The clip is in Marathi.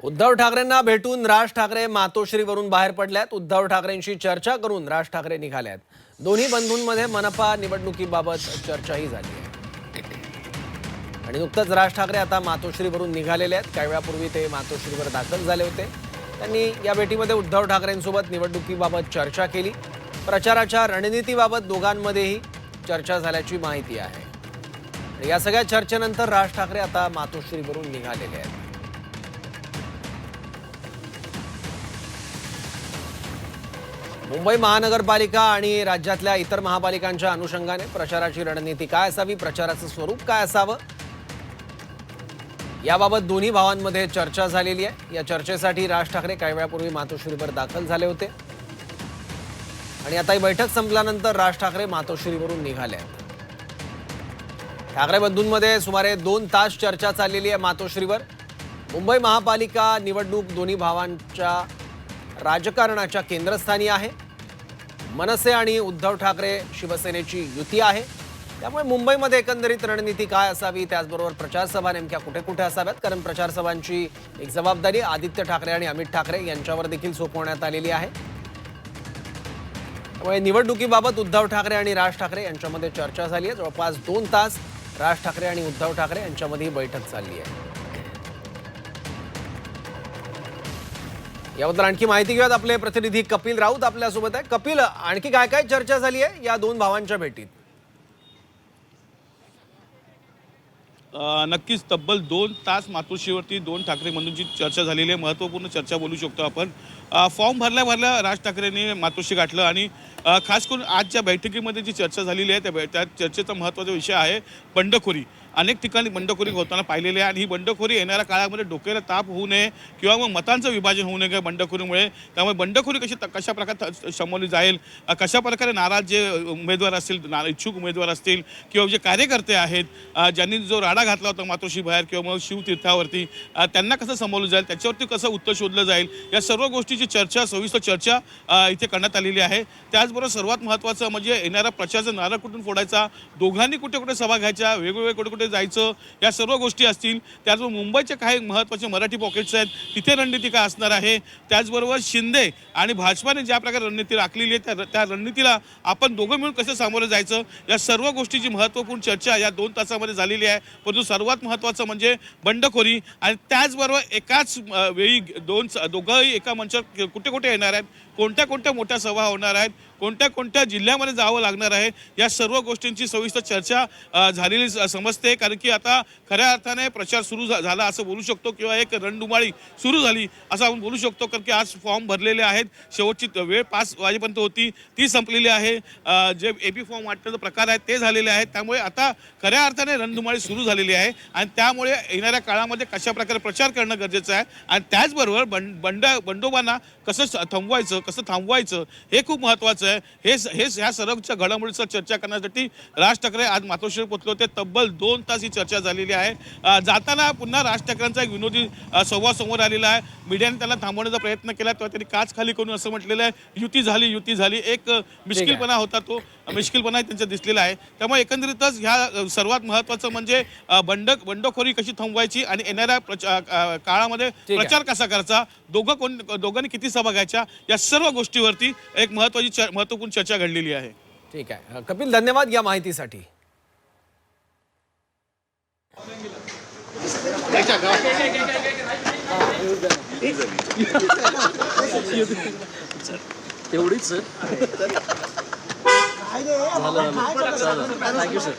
उद्धव ठाकरेंना भेटून राज ठाकरे मातोश्रीवरून बाहेर पडल्यात। उद्धव ठाकरेंशी चर्चा करून राज ठाकरे निघाल्यात। दोन्ही बंधूंमध्ये मनपा निवडणुकीबाबत चर्चाही झाली आहे आणि नुकतंच राज ठाकरे आता मातोश्रीवरून निघालेले आहेत। काही वेळापूर्वी ते मातोश्रीवर दाखल झाले होते। त्यांनी या भेटीमध्ये उद्धव ठाकरेंसोबत निवडणुकीबाबत चर्चा केली। प्रचाराच्या रणनीतीबाबत दोघांमध्येही चर्चा झाल्याची माहिती आहे। या सगळ्या चर्चेनंतर राज ठाकरे आता मातोश्रीवरून निघालेले आहेत। मुंबई महानगरपालिका आणि राज्यातल्या इतर महापालिकांच्या अनुषंगाने प्रचाराची रणनीती काय असावी, प्रचाराचं स्वरूप काय असावं, याबाबत दोन्ही भावांमध्ये चर्चा झालेली आहे। या चर्चेसाठी राज ठाकरे काही वेळापूर्वी मातोश्रीवर दाखल झाले होते आणि आता ही बैठक संपल्यानंतर राज ठाकरे मातोश्रीवरून निघाले आहेत। ठाकरे बंधूंमध्ये सुमारे 2 तास चर्चा चाललेली आहे मातोश्रीवर। मुंबई महापालिका निवडणूक दोन्ही भावांच्या राजकारणाच्या केंद्रस्थानी आहे। मनसे आणि उद्धव ठाकरे शिवसेनेची युती आहे, त्यामुळे मुंबईमध्ये एकंदरीत रणनीती काय असावी, त्याचबरोबर प्रचार सभा नेमक्या कुठे कुठे असाव्यात, कारण प्रचार सभांची एक जबाबदारी आदित्य ठाकरे आणि अमित ठाकरे यांच्यावर देखील सोपवण्यात आलेली आहे। त्यामुळे निवडणुकीबाबत उद्धव ठाकरे आणि राज ठाकरे यांच्यामध्ये चर्चा झाली आहे। जवळपास 2 तास राज ठाकरे आणि उद्धव ठाकरे यांच्यामध्ये बैठक चालली आहे। याबद्दल आणखी माहिती घेऊयात, आपले प्रतिनिधी कपिल राऊत आपल्यासोबत आहे। कपिल, आणखी काय काय चर्चा झाली आहे या 2 भावांच्या भेटीत? नक्कीच तब्बल 2 तास मातोश्रीवरती 2 ठाकरे बंधूंची चर्चा झालेली आहे। महत्त्वपूर्ण चर्चा बोलू शकतो आपण। फॉर्म भरल्या राज ठाकरेंनी मातोश्री गाठलं आणि खास करून आजच्या बैठकीमध्ये जी चर्चा झालेली आहे त्या चर्चेचा महत्त्वाचा विषय आहे बंडखोरी। अनेक ठिकाणी बंडखोरी होताना पाहिलेली आहे आणि ही बंडखोरी येणाऱ्या काळामध्ये डोक्याला ताप होऊ नये किंवा मग मतांचं विभाजन होऊ नये बंडखोरीमुळे। त्यामुळे बंडखोरी कशा प्रकारे समोरली जाईल, कशा प्रकारे नाराज जे उमेदवार असतील, इच्छुक उमेदवार असतील किंवा जे कार्यकर्ते आहेत, ज्यांनी जो राडा घातला होता मातोश्री बाहेर किंवा मग शिवतीर्थावरती, त्यांना कसं समोरलं जाईल, त्याच्यावरती कसं उत्तर शोधलं जाईल, या सर्व गोष्टीची चर्चा, सविस्तर चर्चा इथे करण्यात आलेली आहे। त्याचबरोबर सर्वात महत्त्वाचं म्हणजे येणारा प्रचाराचा नारळ कुठून फोडायचा, दोघांनी कुठे कुठे सभा घ्यायच्या, वेगवेगळे कुठे कुठे जायचं, या सर्व गोष्टी असतील। त्याचबरोबर मुंबईचे काही महत्त्वाचे मराठी पॉकेट्स आहेत, तिथे रणनीती काय असणार आहे। त्याचबरोबर शिंदे आणि भाजपाने ज्या प्रकारे रणनीती राखलेली आहे त्या रणनीतीला आपण दोघं मिळून कसं सामोरं जायचं, या सर्व गोष्टीची महत्त्वपूर्ण चर्चा या 2 तासामध्ये झालेली आहे। परंतु सर्वात महत्त्वाचं म्हणजे बंडखोरी आणि त्याचबरोबर एकाच वेळी दोघंही एका मंचावर कुठे कुठे येणार आहेत, कोणत्या कोणत्या मोठ्या सभा होणार आहेत, कोणत्या कोणत्या जिल्ह्यामध्ये जावं लागणार आहे, या सर्व गोष्टींची सविस्तर चर्चा झालेली समजते। कारण की आता खऱ्या अर्थाने प्रचार सुरू झाला असं बोलू शकतो किंवा एक रणधुमाळी सुरू झाली असं आपण बोलू शकतो। कारण की आज फॉर्म भरलेले आहेत, शेवटची वेळ 5 वाजेपर्यंत होती, ती संपलेली आहे। जे एपी फॉर्म वाटण्याचा प्रकार आहेत ते झालेले आहेत। त्यामुळे आता खऱ्या अर्थाने रणधुमाळी सुरू झालेली आहे आणि त्यामुळे येणाऱ्या काळामध्ये कशा प्रकारे प्रचार करणं गरजेचं आहे आणि त्याचबरोबर बंडोबांना कसं थंबवायचं, कसं थांबवायचं हे खूप महत्त्वाचं आहे। ह्या सर्वच्या घडामोडींवर चर्चा करण्यासाठी राज ठाकरे आज मातोश्रीवर पोहोचले होते। तब्बल 2 तास ही चर्चा झालेली आहे। जाताना पुन्हा राज ठाकरेंचा एक विनोदी संवाद समोर आलेला आहे। मीडियाने त्यांना थांबवण्याचा प्रयत्न केला तेव्हा त्यांनी काच खाली करून असं म्हटलेलं आहे, युती झाली। एक मिश्किलपणा होता, तो मिश्किलपणा त्यांचा दिसलेला आहे। त्यामुळे एकंदरीतच ह्या सर्वात महत्त्वाचं म्हणजे बंडखोरी कशी थांबवायची आणि येणाऱ्या काळामध्ये प्रचार कसा करायचा, दोघांनी किती सभा घ्यायच्या, या सर्व गोष्टीवरती एक महत्त्वपूर्ण चर्चा घडलेली आहे। ठीक आहे कपिल, धन्यवाद या माहितीसाठी। तेवढीच सर, थँक्यू सर।